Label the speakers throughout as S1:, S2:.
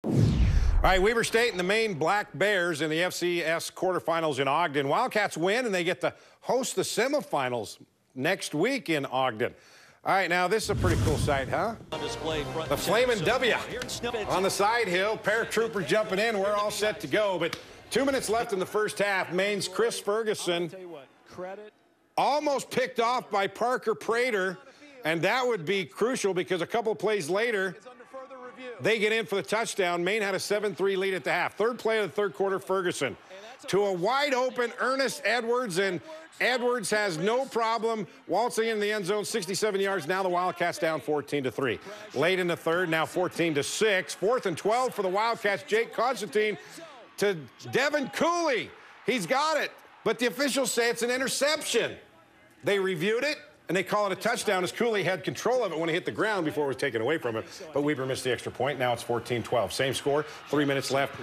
S1: All right, Weber State and the Maine Black Bears in the FCS Quarterfinals in Ogden. Wildcats win, and they get to host the semifinals next week in Ogden. All right, now this is a pretty cool sight, huh? The Flamin' W on the side hill. Paratroopers jumping in. We're all set to go, but 2 minutes left in the first half. Maine's Chris Ferguson almost picked off by Parker Prater, and that would be crucial because a couple plays later, they get in for the touchdown. Maine had a 7-3 lead at the half. Third play of the third quarter, Ferguson to a wide open Ernest Edwards, and Edwards has no problem waltzing in the end zone, 67 yards. Now the Wildcats down 14-3. Late in the third, now 14-6. 4th and 12 for the Wildcats. Jake Constantine to Devin Cooley. He's got it, but the officials say it's an interception. They reviewed it, and they call it a touchdown as Cooley had control of it when he hit the ground before it was taken away from him. But Weber missed the extra point. Now it's 14-12. Same score, 3 minutes left.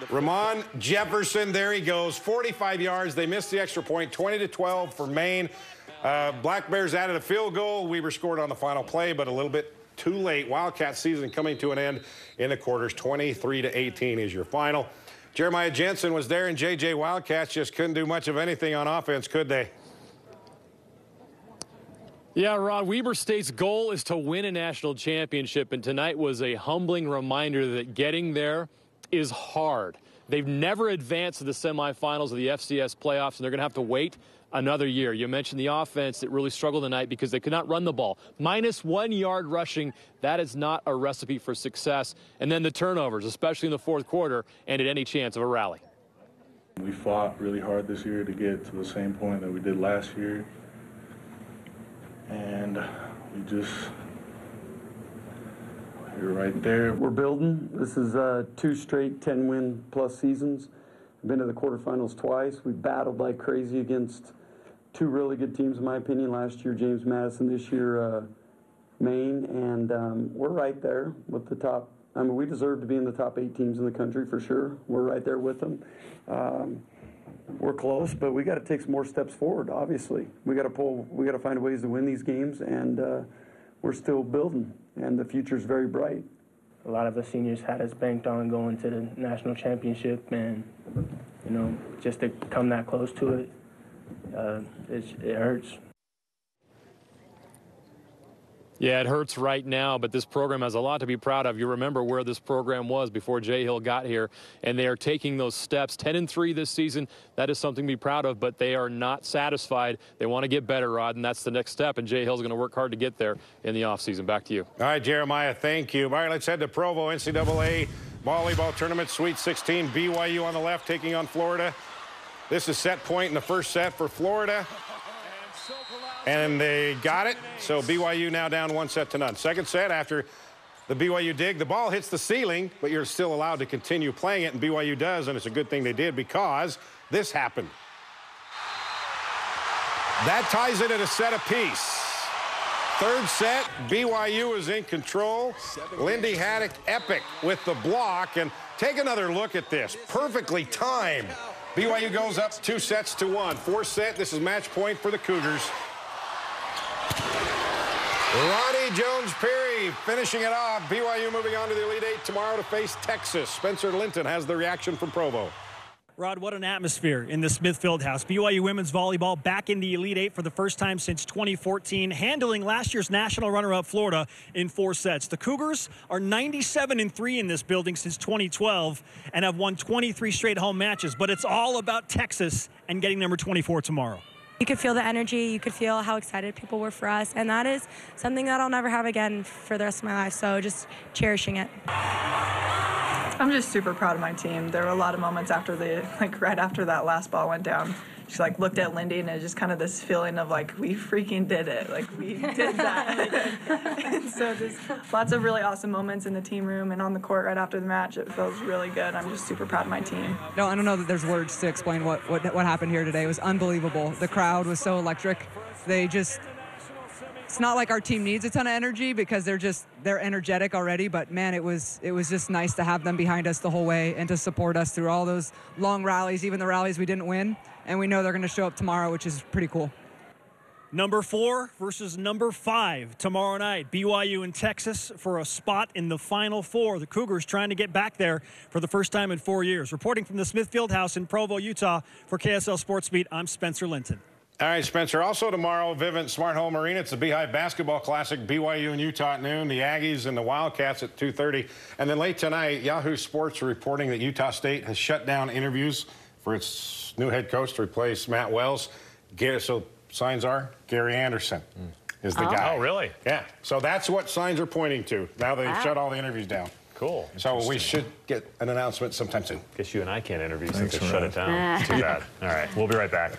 S1: Ramon Jefferson, there he goes, 45 yards. They missed the extra point, 20-12 for Maine. Black Bears added a field goal. Weber scored on the final play, but a little bit too late. Wildcat season coming to an end in the quarters. 23-18 is your final. Jeremiah Jensen was there, and JJ Wildcats just couldn't do much of anything on offense, could they?
S2: Yeah, Rod, Weber State's goal is to win a national championship, and tonight was a humbling reminder that getting there is hard. They've never advanced to the semifinals of the FCS playoffs, and they're going to have to wait another year. You mentioned the offense that really struggled tonight because they could not run the ball. -1 yard rushing, that is not a recipe for success. And then the turnovers, especially in the fourth quarter, ended any chance of a rally.
S3: We fought really hard this year to get to the same point that we did last year. And you're right there.
S4: We're building. This is 2 straight 10-win plus seasons. We've been to the quarterfinals twice. We battled like crazy against 2 really good teams, in my opinion. Last year, James Madison. This year, Maine. And we're right there with the top. I mean, we deserve to be in the top 8 teams in the country for sure. We're right there with them. We're close, but we got to take some more steps forward. Obviously, we got to find ways to win these games, and we're still building, and the future's very bright.
S5: A lot of the seniors had us banked on going to the national championship, and just to come that close to it, it hurts.
S2: Yeah, it hurts right now, but this program has a lot to be proud of. You remember where this program was before Jay Hill got here, and they are taking those steps. 10-3 this season, that is something to be proud of, but they are not satisfied. They want to get better, Rod, and that's the next step, and Jay Hill's going to work hard to get there in the offseason. Back to you.
S1: All right, Jeremiah, thank you. All right, let's head to Provo. NCAA Volleyball Tournament, Sweet 16. BYU on the left taking on Florida. This is set point in the first set for Florida. And they got it, so BYU now down 1-0. Second set, after the BYU dig, the ball hits the ceiling, but you're still allowed to continue playing it, and BYU does, and it's a good thing they did because this happened. That ties it at a set apiece. Third set, BYU is in control. Lindy Haddock, epic with the block, and take another look at this. Perfectly timed. BYU goes up 2-1. Fourth set, this is match point for the Cougars. Ronnie Jones-Perry finishing it off. BYU moving on to the Elite Eight tomorrow to face Texas. Spencer Linton has the reaction from Provo.
S6: Rod, what an atmosphere in the Smith Fieldhouse. BYU women's volleyball back in the Elite Eight for the first time since 2014, handling last year's national runner-up Florida in 4 sets. The Cougars are 97-3 in this building since 2012 and have won 23 straight home matches, but it's all about Texas and getting number 24 tomorrow.
S7: You could feel the energy, you could feel how excited people were for us, and that is something that I'll never have again for the rest of my life, so just cherishing it.
S8: I'm just super proud of my team. There were a lot of moments after right after that last ball went down. She looked at Lindy, and it was just kind of this feeling of we freaking did it. We did that. And so just lots of really awesome moments in the team room and on the court right after the match. It feels really good. I'm just super proud of my team.
S9: No, I don't know that there's words to explain what happened here today. It was unbelievable. The crowd was so electric. It's not like our team needs a ton of energy because they're energetic already, but man, it was just nice to have them behind us the whole way and to support us through all those long rallies, even the rallies we didn't win. And we know they're going to show up tomorrow, which is pretty cool.
S6: Number 4 versus number 5 tomorrow night. BYU in Texas for a spot in the Final Four. The Cougars trying to get back there for the first time in 4 years. Reporting from the Smith Fieldhouse in Provo, Utah for KSL Sports Beat, I'm Spencer Linton.
S1: All right, Spencer. Also tomorrow, Vivint Smart Home Arena. It's the Beehive Basketball Classic. BYU and Utah at noon. The Aggies and the Wildcats at 2:30. And then late tonight, Yahoo Sports are reporting that Utah State has shut down interviews for its new head coach to replace Matt Wells. So signs are Gary Anderson is the guy.
S10: Oh, really?
S1: Yeah. So that's what signs are pointing to. Now they've shut all the interviews down.
S10: Cool.
S1: So we should get an announcement sometime soon.
S10: Guess you and I can't interview since they shut it down. Too bad. All right. We'll be right back.